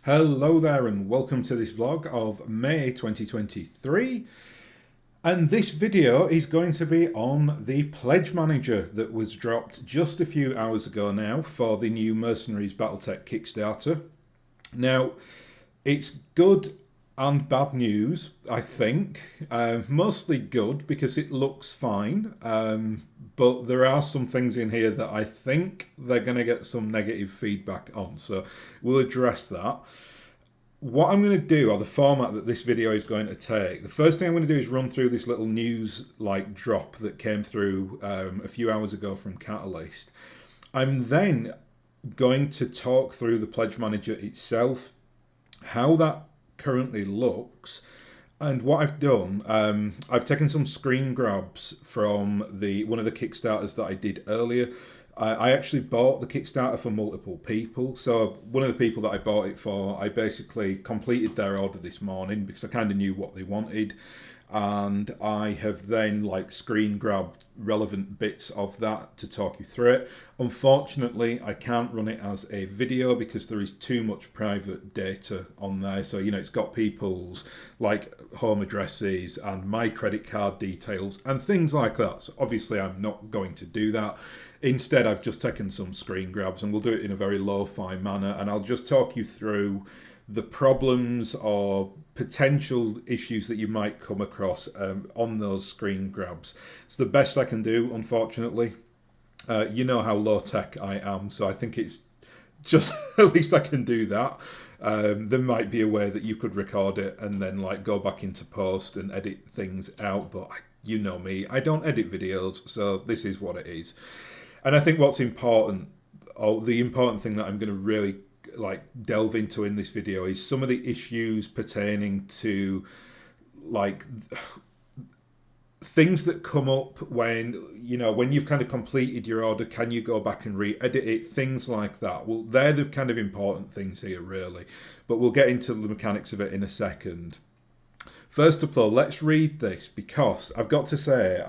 Hello there and welcome to this vlog of May 2023. And this video is going to be on the pledge manager that was dropped just a few hours ago now for the new Mercenaries BattleTech Kickstarter. Now, it's good and bad news, I think. Mostly good because it looks fine. But there are some things in here that I think they're going to get some negative feedback on. So we'll address that. What I'm going to do, or the format that this video is going to take, the first thing I'm going to do is run through this little news drop that came through a few hours ago from Catalyst. I'm then going to talk through the pledge manager itself, how that currently looks. And what I've done, I've taken some screen grabs from one of the Kickstarters that I did earlier. I actually bought the Kickstarter for multiple people. So one of the people that I bought it for, I basically completed their order this morning because I kind of knew what they wanted. And I have then screen grabbed relevant bits of that to talk you through it. Unfortunately, I can't run it as a video because there is too much private data on there. So, it's got people's home addresses and my credit card details and things like that. So obviously I'm not going to do that. Instead, I've just taken some screen grabs and we'll do it in a very lo-fi manner. And I'll just talk you through the problems or potential issues that you might come across on those screen grabs. It's the best I can do, unfortunately. You know how low tech I am, so I think it's just at least I can do that. There might be a way that you could record it and then go back into post and edit things out, but you know me, I don't edit videos, so this is what it is. And I think what's important, or the important thing that I'm going to really delve into in this video is some of the issues pertaining to things that come up when when you've kind of completed your order. Can you go back and re-edit it? Things like that. Well, they're the kind of important things here, really, but we'll get into the mechanics of it in a second. First of all, let's read this, because I've got to say,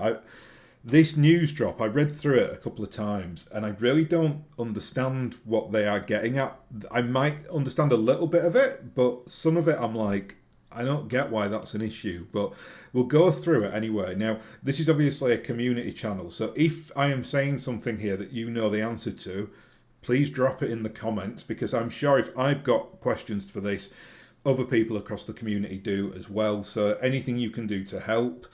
this news drop, I read through it a couple of times and I really don't understand what they are getting at. I might understand a little bit of it, but some of it I'm I don't get why that's an issue, but we'll go through it anyway. Now, this is obviously a community channel, so if I am saying something here that you know the answer to, please drop it in the comments, because I'm sure if I've got questions for this, other people across the community do as well. So anything you can do to help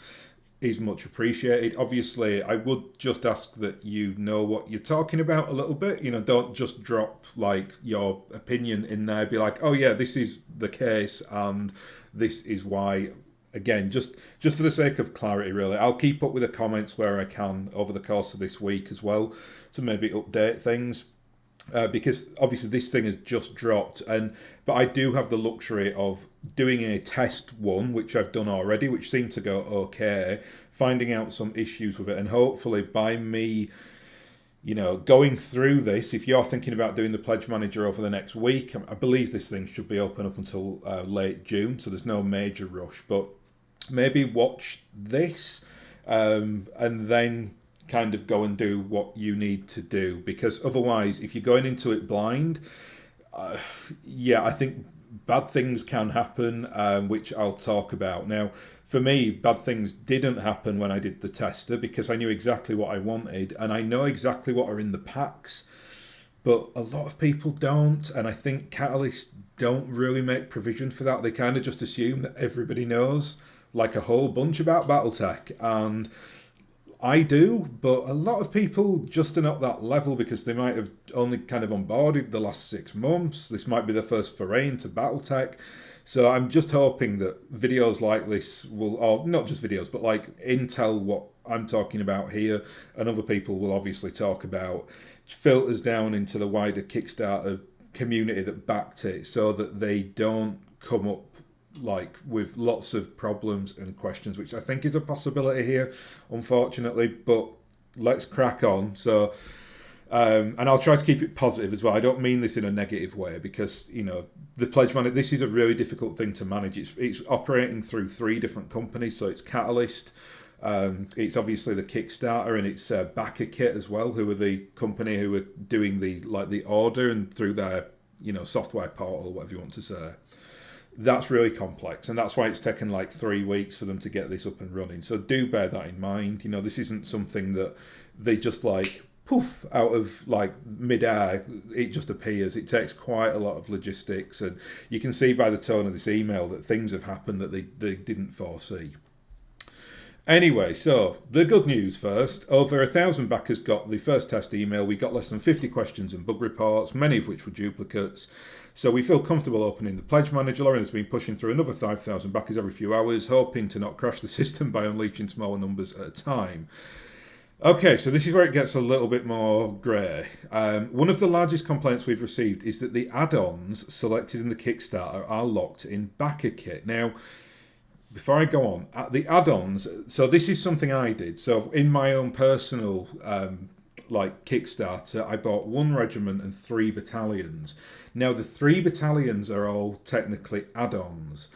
is much appreciated. Obviously, I would just ask that you know what you're talking about a little bit. Don't just drop your opinion in there. Be like, oh yeah, this is the case and this is why. Again, just for the sake of clarity, really, I'll keep up with the comments where I can over the course of this week as well to maybe update things. Because obviously this thing has just dropped, but I do have the luxury of doing a test one, which I've done already, which seemed to go okay, finding out some issues with it, and hopefully by me going through this, if you're thinking about doing the pledge manager over the next week, I believe this thing should be open up until late June, so there's no major rush, but maybe watch this and then kind of go and do what you need to do, because otherwise, if you're going into it blind, I think bad things can happen, which I'll talk about. Now, for me, bad things didn't happen when I did the tester because I knew exactly what I wanted and I know exactly what are in the packs, but a lot of people don't, and I think Catalyst don't really make provision for that. They kind of just assume that everybody knows a whole bunch about BattleTech, and I do, but a lot of people just are not that level because they might have only kind of onboarded the last 6 months. This might be their first foray into BattleTech. So I'm just hoping that videos like this will, or not just videos, but intel, what I'm talking about here, and other people will obviously talk about, filters down into the wider Kickstarter community that backed it, so that they don't come up with lots of problems and questions, which I think is a possibility here, unfortunately, but let's crack on. So and I'll try to keep it positive as well. I don't mean this in a negative way, because the pledge manager, this is a really difficult thing to manage. It's operating through 3 different companies, so it's Catalyst, it's obviously the Kickstarter, and it's Backer Kit as well, who are the company who are doing the order, and through their software portal, whatever you want to say. That's really complex, and that's why it's taken like 3 weeks for them to get this up and running. So do bear that in mind. This isn't something that they just like poof out of like mid-air. It just appears. It takes quite a lot of logistics, and you can see by the tone of this email that things have happened that they didn't foresee. Anyway, so the good news first. Over 1,000 backers got the first test email. We got less than 50 questions and bug reports, many of which were duplicates. So we feel comfortable opening the pledge manager. Lauren has been pushing through another 5,000 backers every few hours, hoping to not crash the system by unleashing smaller numbers at a time. Okay, so this is where it gets a little bit more grey. One of the largest complaints we've received is that the add-ons selected in the Kickstarter are locked in backer kit. Now, before I go on, the add-ons, so this is something I did. So in my own personal Kickstarter, I bought 1 regiment and 3 battalions. Now the 3 battalions are all technically add-ons.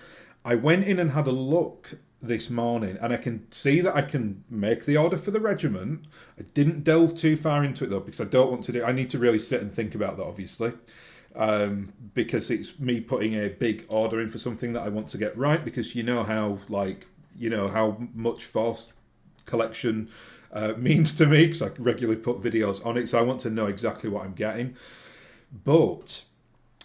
I went in and had a look this morning, and I can see that I can make the order for the regiment. I didn't delve too far into it though, because I need to really sit and think about that, obviously. Because it's me putting a big order in for something that I want to get right, because how much force collection means to me, because I regularly put videos on it, so I want to know exactly what I'm getting. But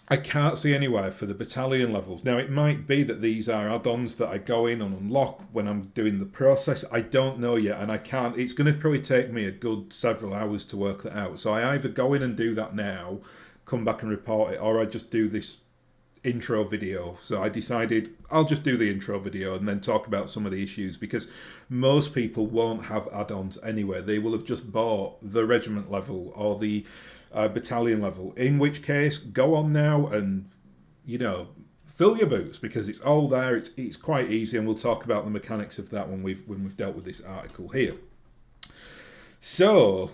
I can't see anywhere for the battalion levels. Now, it might be that these are add-ons that I go in and unlock when I'm doing the process. I don't know yet, and I can't. It's going to probably take me a good several hours to work that out. So I either go in and do that now, come back and report it, or I just do this intro video. So I decided I'll just do the intro video and then talk about some of the issues, because most people won't have add-ons anyway. They will have just bought the regiment level or the battalion level, in which case go on now and fill your boots, because it's all there. It's quite easy, and we'll talk about the mechanics of that when we've dealt with this article here. So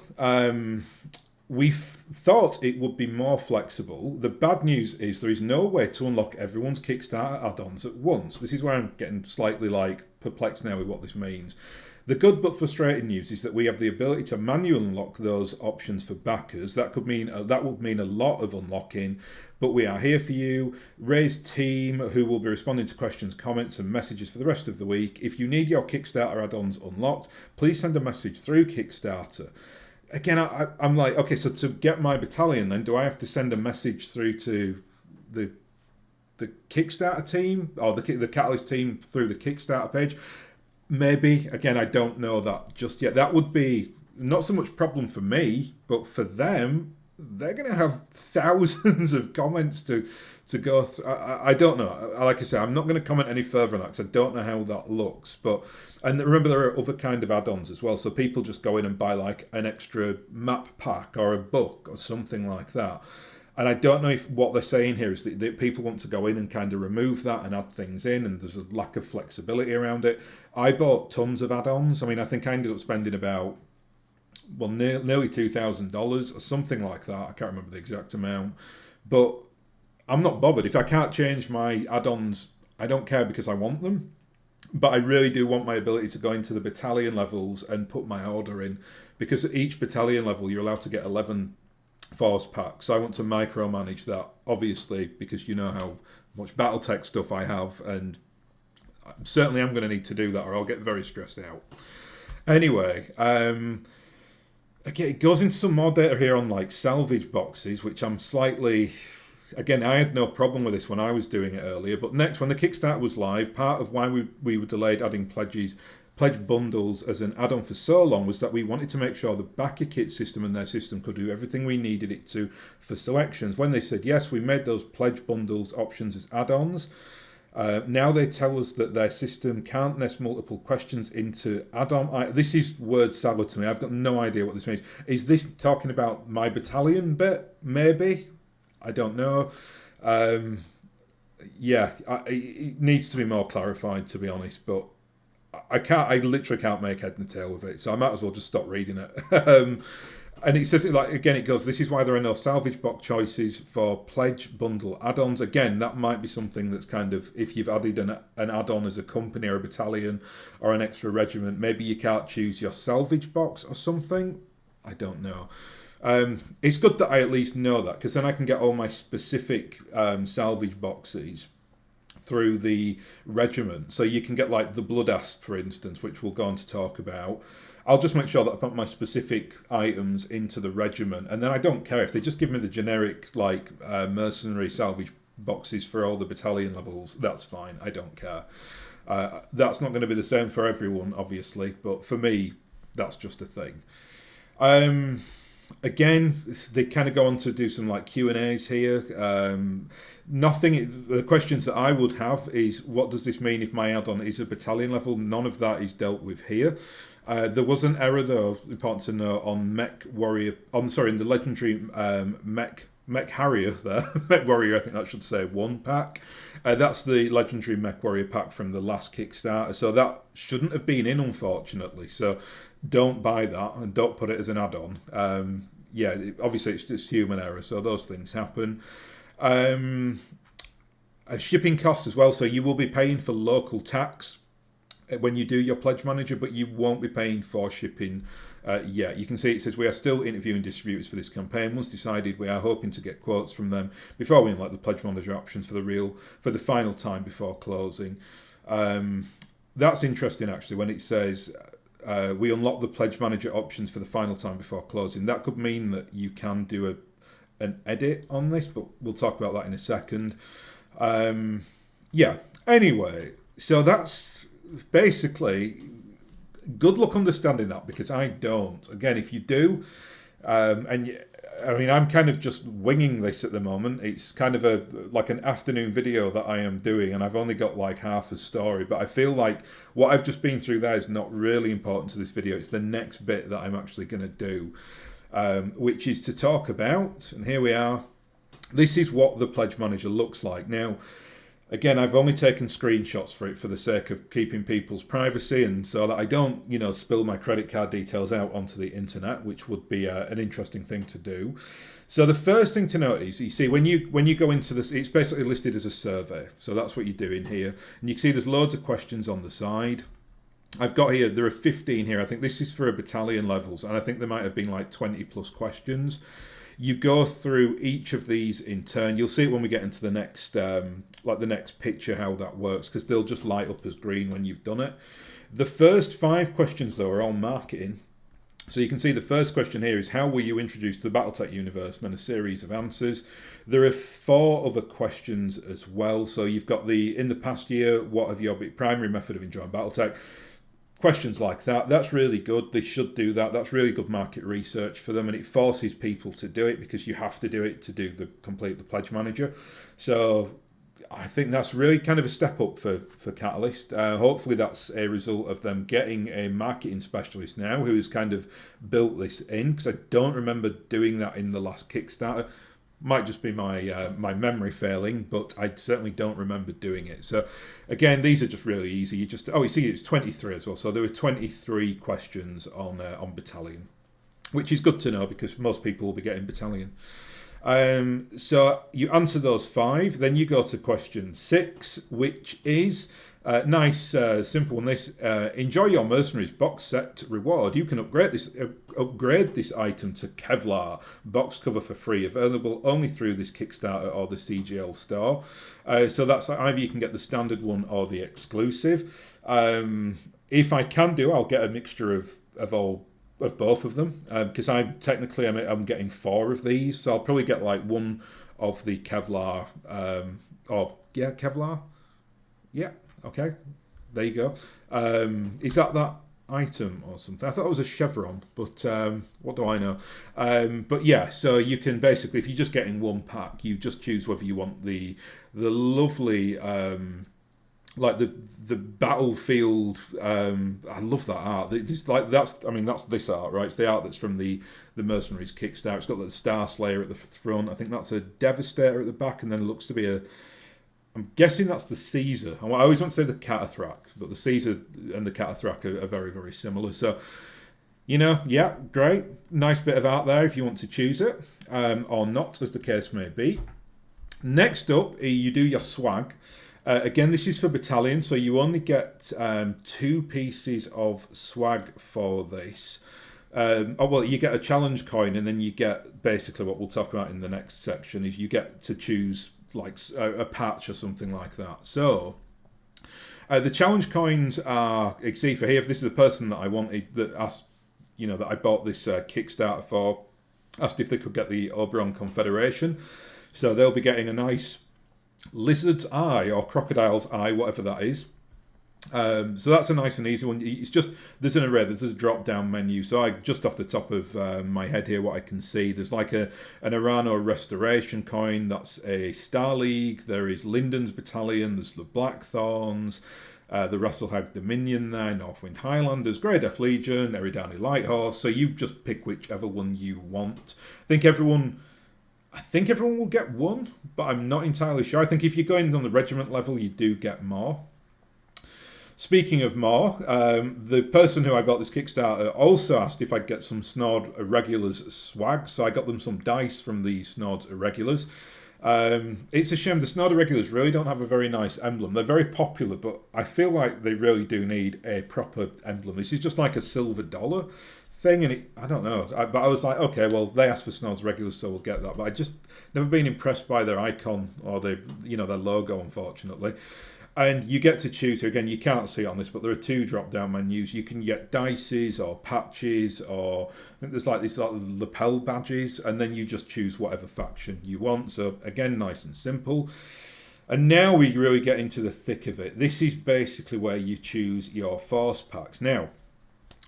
we thought it would be more flexible. The bad news is there is no way to unlock everyone's Kickstarter add-ons at once. This is where I'm getting slightly perplexed now with what this means. The good but frustrating news is that we have the ability to manually unlock those options for backers. That would mean a lot of unlocking, but we are here for you. Ray's team, who will be responding to questions, comments and messages for the rest of the week. If you need your Kickstarter add-ons unlocked, please send a message through Kickstarter. Again, I'm like, okay, so to get my battalion, then do I have to send a message through to the Kickstarter team or the Catalyst team through the Kickstarter page? Maybe. Again, I don't know that just yet. That would be not so much problem for me, but for them, they're going to have thousands of comments to go through. I don't know. Like I said, I'm not going to comment any further on that because I don't know how that looks. And remember, there are other kind of add-ons as well. So people just go in and buy like an extra map pack or a book or something like that. And I don't know if what they're saying here is that people want to go in and kind of remove that and add things in, and there's a lack of flexibility around it. I bought tons of add-ons. I mean, I think I ended up spending about, nearly $2,000 or something like that. I can't remember the exact amount. But I'm not bothered. If I can't change my add-ons, I don't care, because I want them. But I really do want my ability to go into the battalion levels and put my order in, because at each battalion level, you're allowed to get 11 force packs. So I want to micromanage that, obviously, because you know how much BattleTech stuff I have, and certainly I'm going to need to do that or I'll get very stressed out. Anyway, again, it goes into some more data here on like salvage boxes, which I'm slightly... Again, I had no problem with this when I was doing it earlier, but next, when the Kickstarter was live, part of why we were delayed adding pledge bundles as an add-on for so long was that we wanted to make sure the backer kit system and their system could do everything we needed it to for selections. When they said yes, we made those pledge bundles options as add-ons. Now they tell us that their system can't nest multiple questions into add-on. This is word salad to me. I've got no idea what this means. Is this talking about my battalion bit? Maybe. I don't know. It needs to be more clarified, to be honest, but I literally can't make head and tail of it, so I might as well just stop reading it. And it says, it goes, this is why there are no salvage box choices for pledge bundle add-ons. Again, that might be something that's kind of, if you've added an add-on as a company or a battalion or an extra regiment, maybe you can't choose your salvage box or something. I don't know. It's good that I at least know that, because then I can get all my specific salvage boxes through the regiment. So you can get like the Blood Asp, for instance, which we'll go on to talk about. I'll just make sure that I put my specific items into the regiment, and then I don't care if they just give me the generic like mercenary salvage boxes for all the battalion levels. That's fine. I don't care. That's not going to be the same for everyone, obviously, but for me, that's just a thing. Again, they kind of go on to do some like Q&As here. Nothing. The questions that I would have is, what does this mean if my add-on is a battalion level? None of that is dealt with here. There was an error, though, important to know, on Mech Warrior. In the legendary Mech Harrier there. Mech Warrior, I think that should say 1 pack. That's the legendary Mech Warrior pack from the last Kickstarter. So that shouldn't have been in, unfortunately. So don't buy that and don't put it as an add-on. Obviously it's just human error, so those things happen. Shipping costs as well. So you will be paying for local tax when you do your pledge manager, but you won't be paying for shipping yet. You can see it says we are still interviewing distributors for this campaign. Once decided, we are hoping to get quotes from them before we unlock the pledge manager options for the final time before closing. That's interesting, actually, when it says we unlock the pledge manager options for the final time before closing. That could mean that you can do an edit on this, but we'll talk about that in a second. Anyway, so that's basically, good luck understanding that, because I don't. Again, if you do, I'm kind of just winging this at the moment. It's kind of like an afternoon video that I am doing, and I've only got like half a story, but I feel like what I've just been through there is not really important to this video. It's the next bit that I'm actually going to do, which is to talk about, and here we are. This is what the pledge manager looks like. Now, again, I've only taken screenshots for it for the sake of keeping people's privacy, and so that I don't, spill my credit card details out onto the internet, which would be an interesting thing to do. So the first thing to note is, you see, when you go into this, it's basically listed as a survey. So that's what you're doing here, and you can see there's loads of questions on the side. I've got here, there are 15 here. I think this is for a battalion levels, and I think there might have been like 20 plus questions. You go through each of these in turn. You'll see it when we get into the next, the next picture, how that works, because they'll just light up as green when you've done it. The first 5 questions, though, are all marketing. So you can see the first question here is, how were you introduced to the BattleTech universe? And then a series of answers. There are 4 other questions as well. So you've got in the past year, what have your primary method of enjoying BattleTech? Questions like that. That's really good. They should do that. That's really good market research for them, and it forces people to do it, because you have to do it to complete the pledge manager. So I think that's really kind of a step up for Catalyst. Hopefully that's a result of them getting a marketing specialist now who has kind of built this in, because I don't remember doing that in the last Kickstarter. Might just be my memory failing, but I certainly don't remember doing it. So again, these are just really easy. You see it's 23 as well. So there were 23 questions on battalion, which is good to know, because most people will be getting battalion. So you answer those 5, then you go to question 6, which is nice, simple one. Enjoy your mercenaries box set reward. You can upgrade this item to Kevlar box cover for free, available only through this Kickstarter or the CGL store. So that's either you can get the standard one or the exclusive. If I can do, I'll get a mixture of both of them, because I'm getting 4 of these, so I'll probably get like one of the Kevlar, Kevlar, yeah. Okay, there you go. Is that item or something? I thought it was a chevron, but what do I know? But yeah, so you can basically, if you're just getting 1 pack, you just choose whether you want the lovely, like the battlefield. I love that art. That's this art, right? It's the art that's from the Mercenaries Kickstarter. It's got the Star Slayer at the front. I think that's a Devastator at the back, and then it looks to be I'm guessing that's the Caesar. I always want to say the Catathrac, but the Caesar and the Catathrac are very, very similar. So, yeah, great. Nice bit of art there if you want to choose it, or not, as the case may be. Next up, you do your swag. Again, this is for battalion, so you only get 2 pieces of swag for this. Oh well, you get a challenge coin, and then you get basically what we'll talk about in the next section is you get to choose like a patch or something like that. So the challenge coins are, you see for here, if this is the person that I wanted that asked, that I bought this Kickstarter for, asked if they could get the Oberon Confederation. So they'll be getting a nice lizard's eye or crocodile's eye, whatever that is. So that's a nice and easy one. It's just, there's an array, there's a drop down menu. So I just off the top of my head here, what I can see, there's like an Arano Restoration coin, that's a Star League, there is Lyndon's Battalion, there's the Blackthorns, the Rasselhag Dominion there, Northwind Highlanders, Grey Death Legion, Eridani Lighthorse. So you just pick whichever one you want. I think everyone will get one, but I'm not entirely sure. I think if you're going on the regiment level, you do get more. Speaking of more, the person who I got this Kickstarter also asked if I'd get some Snord Irregulars swag, so I got them some dice from the Snords Irregulars. It's a shame the Snord Irregulars really don't have a very nice emblem. They're very popular, but I feel like they really do need a proper emblem. This is just like a silver dollar thing, and I don't know. But I was like, okay, well, they asked for Snords Regulars, so we'll get that. But I just never been impressed by their icon or their logo, unfortunately. And you get to choose, again, you can't see it on this, but there are 2 drop-down menus. You can get dices or patches, or I think there's like these like lapel badges, and then you just choose whatever faction you want. So again, nice and simple. And now we really get into the thick of it. This is basically where you choose your force packs. Now,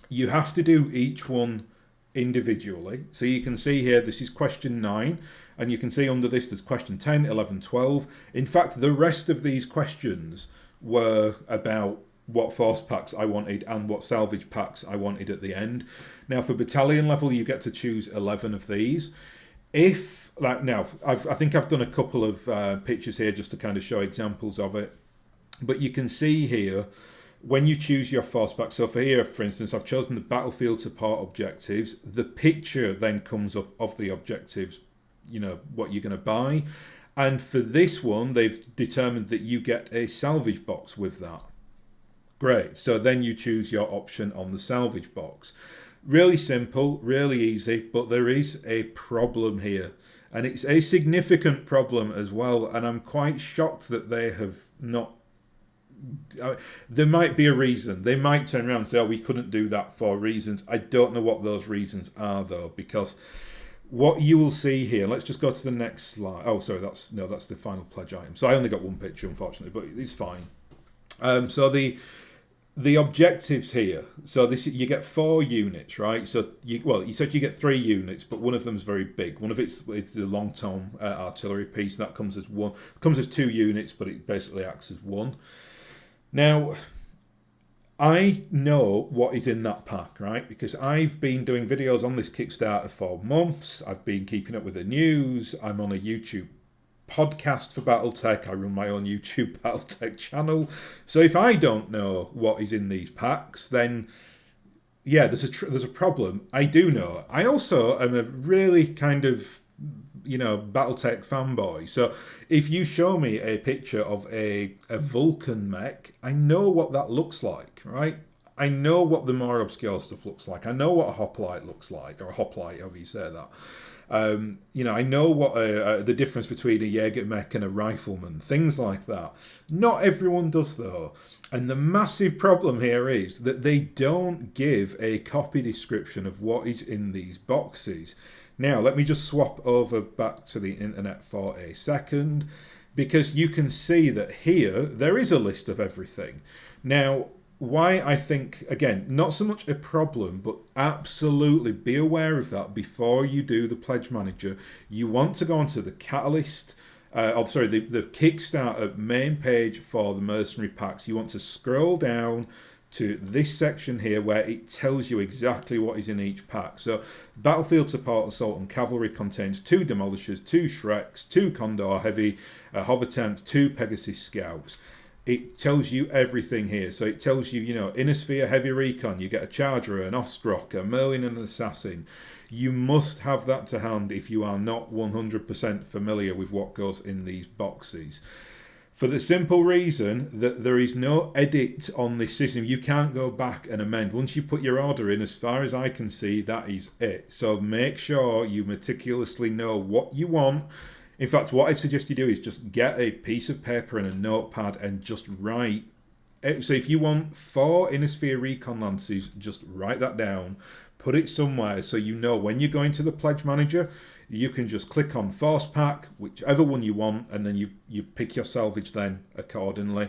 you have to do each one individually. So you can see here, this is question 9, and you can see under this there's question 10, 11, 12. In fact, the rest of these questions were about what force packs I wanted and what salvage packs I wanted at the end. Now for battalion level, you get to choose 11 of these. I think I've done a couple of pictures here just to kind of show examples of it, but you can see here when you choose your force pack. So for here, for instance, I've chosen the battlefield support objectives. The picture then comes up of the objectives, what you're going to buy. And for this one, they've determined that you get a salvage box with that. Great. So then you choose your option on the salvage box. Really simple, really easy, but there is a problem here. And it's a significant problem as well. And I'm quite shocked that they have not. There might be a reason. They might turn around and say, we couldn't do that for reasons. I don't know what those reasons are, though, because what you will see here, let's just go to the next slide. Oh, sorry, that's the final pledge item. So I only got one picture, unfortunately, but it's fine. So the objectives here, so this, you get 4 units, right? So you said you get 3 units, but one of them's very big. One of it's the long-term artillery piece. That comes as 2 units, but it basically acts as 1. Now, I know what is in that pack, right? Because I've been doing videos on this Kickstarter for months. I've been keeping up with the news. I'm on a YouTube podcast for BattleTech. I run my own YouTube BattleTech channel. So if I don't know what is in these packs, then yeah, there's a problem. I do know. I also am a really kind of BattleTech fanboy. So if you show me a picture of a Vulcan mech, I know what that looks like, right? I know what the more obscure stuff looks like. I know what a hoplite looks like, or a hoplite, however you say that. I know what the difference between a Jaeger mech and a rifleman, things like that. Not everyone does, though. And the massive problem here is that they don't give a copy description of what is in these boxes. Now, let me just swap over back to the internet for a second, because you can see that here there is a list of everything. Now, why I think, again, not so much a problem, but absolutely be aware of that before you do the Pledge Manager. You want to go onto the Catalyst, the Kickstarter main page for the Mercenary Packs. You want to scroll down to this section here where it tells you exactly what is in each pack. So Battlefield Support Assault and Cavalry contains 2 Demolishers, 2 Shreks, 2 Condor Heavy, a Hover Tent, 2 Pegasus Scouts. It tells you everything here. So it tells you, Inner Sphere Heavy Recon, you get a Charger, an Ostrock, a Merlin and an Assassin. You must have that to hand if you are not 100% familiar with what goes in these boxes. For the simple reason that there is no edit on this system. You can't go back and amend. Once you put your order in, as far as I can see, that is it. So make sure you meticulously know what you want. In fact, what I suggest you do is just get a piece of paper and a notepad and just write. So if you want 4 Innisphere Recon Lances, just write that down. Put it somewhere so you know when you're going to the Pledge Manager, you can just click on Force Pack, whichever one you want, and then you pick your salvage then accordingly.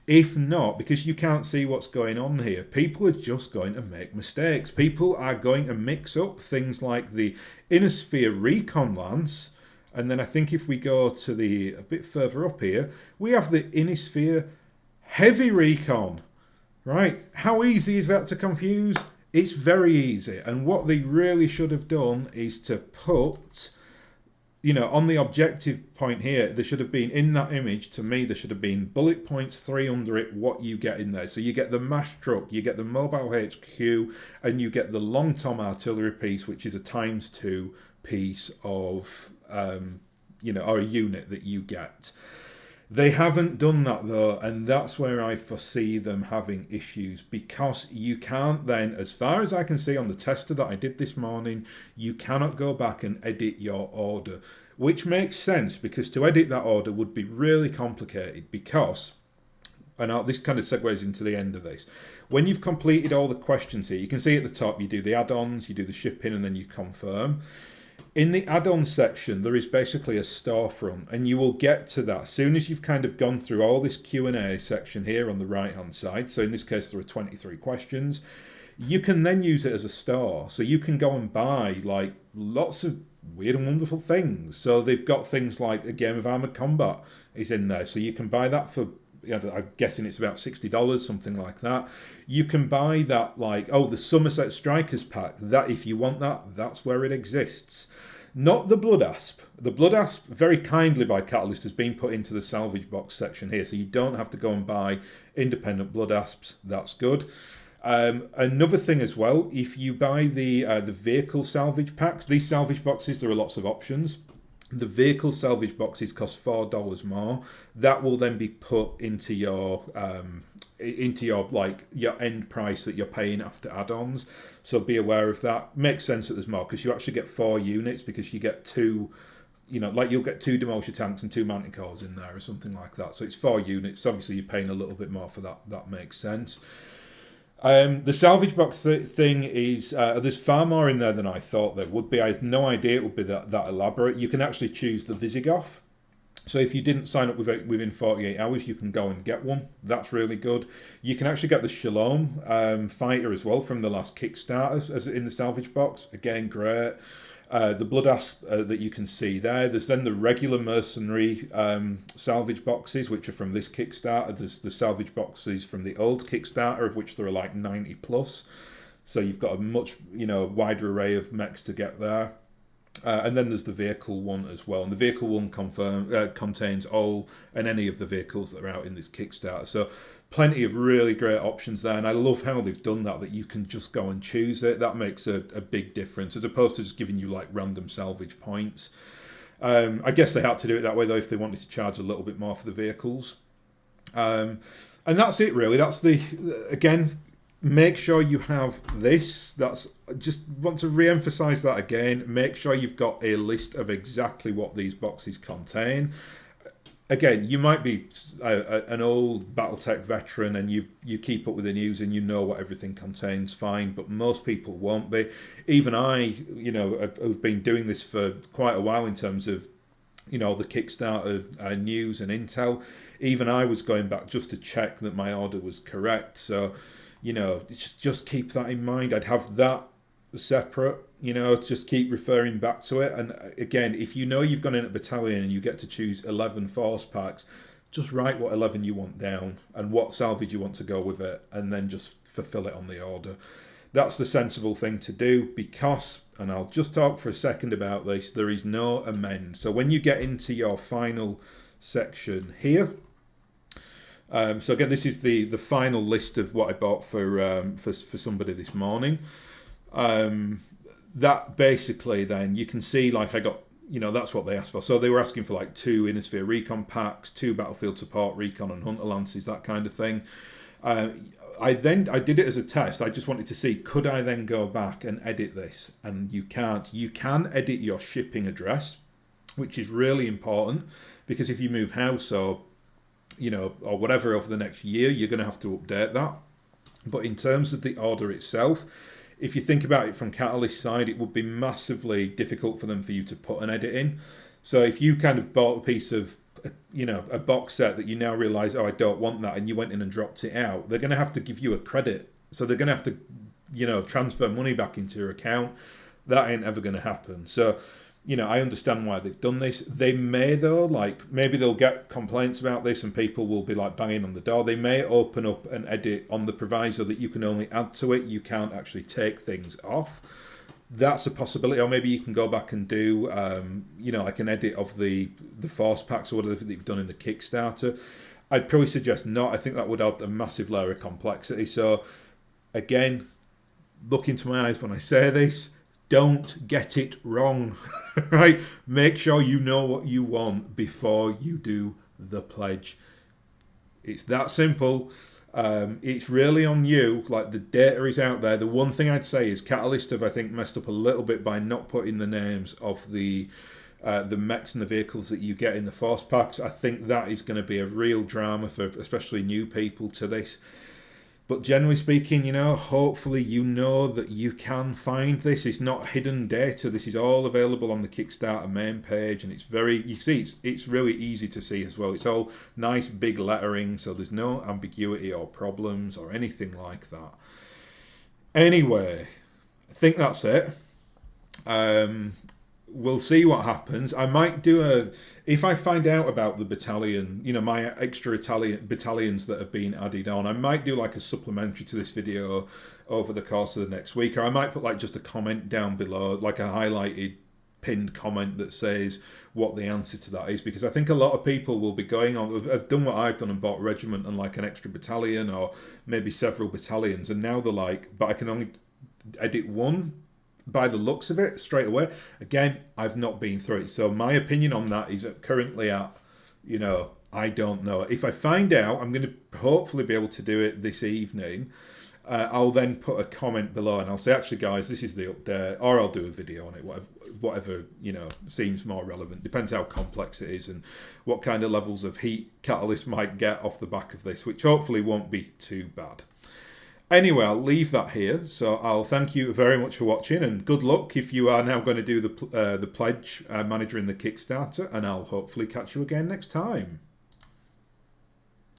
If not, because you can't see what's going on here, people are just going to make mistakes. People are going to mix up things like the Innisphere Recon Lance, and then I think if we go to a bit further up here, we have the Innisphere Heavy Recon, right? How easy is that to confuse? It's very easy, and what they really should have done is to put, on the objective point here, there should have been, in that image, to me, there should have been bullet points 3 under it, what you get in there. So you get the MASH truck, you get the mobile HQ, and you get the long tom artillery piece, which is a ×2 piece of, or a unit that you get. They haven't done that though, and that's where I foresee them having issues, because you can't then, as far as I can see on the tester that I did this morning, you cannot go back and edit your order, which makes sense, because to edit that order would be really complicated, because, and this kind of segues into the end of this, when you've completed all the questions here, you can see at the top you do the add-ons, you do the shipping, and then you confirm. In the add-on section, there is basically a storefront, and you will get to that as soon as you've kind of gone through all this Q&A section here on the right-hand side. So in this case, there are 23 questions. You can then use it as a store. So you can go and buy like lots of weird and wonderful things. So they've got things like a game of Armored Combat is in there. So you can buy that for, I'm guessing it's about $60, something like that. You can buy that like, the Somerset Strikers pack. That if you want that, that's where it exists. Not the Blood Asp. The Blood Asp, very kindly by Catalyst, has been put into the salvage box section here, so you don't have to go and buy independent Blood Asps. That's good. Another thing as well, if you buy the vehicle salvage packs, these salvage boxes, there are lots of options. The vehicle salvage boxes cost $4 more. That will then be put into your your end price that you're paying after add-ons. So be aware of that. Makes sense that there's more, because you actually get 4 units, because you get 2, you'll get 2 Demolisher tanks and 2 Mountain Cores in there or something like that. So it's 4 units. Obviously you're paying a little bit more for that. That makes sense. The salvage box thing is, there's far more in there than I thought there would be. I had no idea it would be that elaborate. You can actually choose the Visigoth. So if you didn't sign up within 48 hours, you can go and get one. That's really good. You can actually get the Shalom fighter as well from the last Kickstarter as in the salvage box. Again, great. The Blood Asp that you can see there. There's then the regular mercenary salvage boxes, which are from this Kickstarter. There's the salvage boxes from the old Kickstarter, of which there are like 90 plus. So you've got a much wider array of mechs to get there. And then there's the vehicle one as well. And the vehicle one contains all and any of the vehicles that are out in this Kickstarter. So plenty of really great options there. And I love how they've done that you can just go and choose it. That makes a big difference, as opposed to just giving you like random salvage points. I guess they had to do it that way, though, if they wanted to charge a little bit more for the vehicles. And that's it, really. That's again, make sure you have this. That's just want to re-emphasize that again. Make sure you've got a list of exactly what these boxes contain. Again, you might be an old BattleTech veteran and you keep up with the news and you know what everything contains, fine, but most people won't be. Even I, have been doing this for quite a while in terms of, the Kickstarter news and intel. Even I was going back just to check that my order was correct. So, just keep that in mind. I'd have that separate, just keep referring back to it. And again, if you've gone in a battalion and you get to choose 11 force packs, just write what 11 you want down and what salvage you want to go with it, and then just fulfill it on the order. That's the sensible thing to do, because, and I'll just talk for a second about this, there is no amend. So when you get into your final section here, so again, this is the final list of what I bought for somebody this morning. That basically then you can see, like, I got that's what they asked for. So they were asking for like 2 Innisphere recon packs, 2 battlefield support recon and hunter lances, that kind of thing. I did it as a test. I just wanted to see, could I then go back and edit this? And you can't. You can edit your shipping address, which is really important, because if you move house or or whatever over the next year, you're going to have to update that. But in terms of the order itself, if you think about it from Catalyst side, it would be massively difficult for you to put an edit in. So if you kind of bought a piece of, a box set that you now realise, oh, I don't want that, and you went in and dropped it out, they're going to have to give you a credit. So they're going to have to, transfer money back into your account. That ain't ever going to happen. So, I understand why they've done this. They may, though, maybe they'll get complaints about this and people will be banging on the door. They may open up an edit on the proviso that you can only add to it. You can't actually take things off. That's a possibility. Or maybe you can go back and do, like an edit of the force packs or whatever that you've done in the Kickstarter. I'd probably suggest not. I think that would add a massive layer of complexity. So, again, look into my eyes when I say this. Don't get it wrong, right? Make sure you know what you want before you do the pledge. It's that simple. It's really on you. The data is out there. The one thing I'd say is Catalyst have, I think, messed up a little bit by not putting the names of the mechs and the vehicles that you get in the force packs. I think that is going to be a real drama for especially new people to this. But generally speaking, hopefully that you can find this. It's not hidden data. This is all available on the Kickstarter main page, and it's really easy to see as well. It's all nice big lettering, so there's no ambiguity or problems or anything like that. Anyway, I think that's it. We'll see what happens. I might do if I find out about the battalion, my extra battalions that have been added on, I might do a supplementary to this video over the course of the next week, or I might put just a comment down below, a highlighted pinned comment that says what the answer to that is, because I think a lot of people will be going on, have done what I've done and bought a regiment and an extra battalion or maybe several battalions, and now they're but I can only edit one by the looks of it straight away. Again, I've not been through it, so my opinion on that is currently at, I don't know. If I find out, I'm going to hopefully be able to do it this evening. I'll then put a comment below and I'll say, actually guys, this is the update, or I'll do a video on it, whatever seems more relevant. Depends how complex it is and what kind of levels of heat Catalyst might get off the back of this, which hopefully won't be too bad. Anyway, I'll leave that here. So I'll thank you very much for watching, and good luck if you are now going to do the pledge manager in the Kickstarter, and I'll hopefully catch you again next time.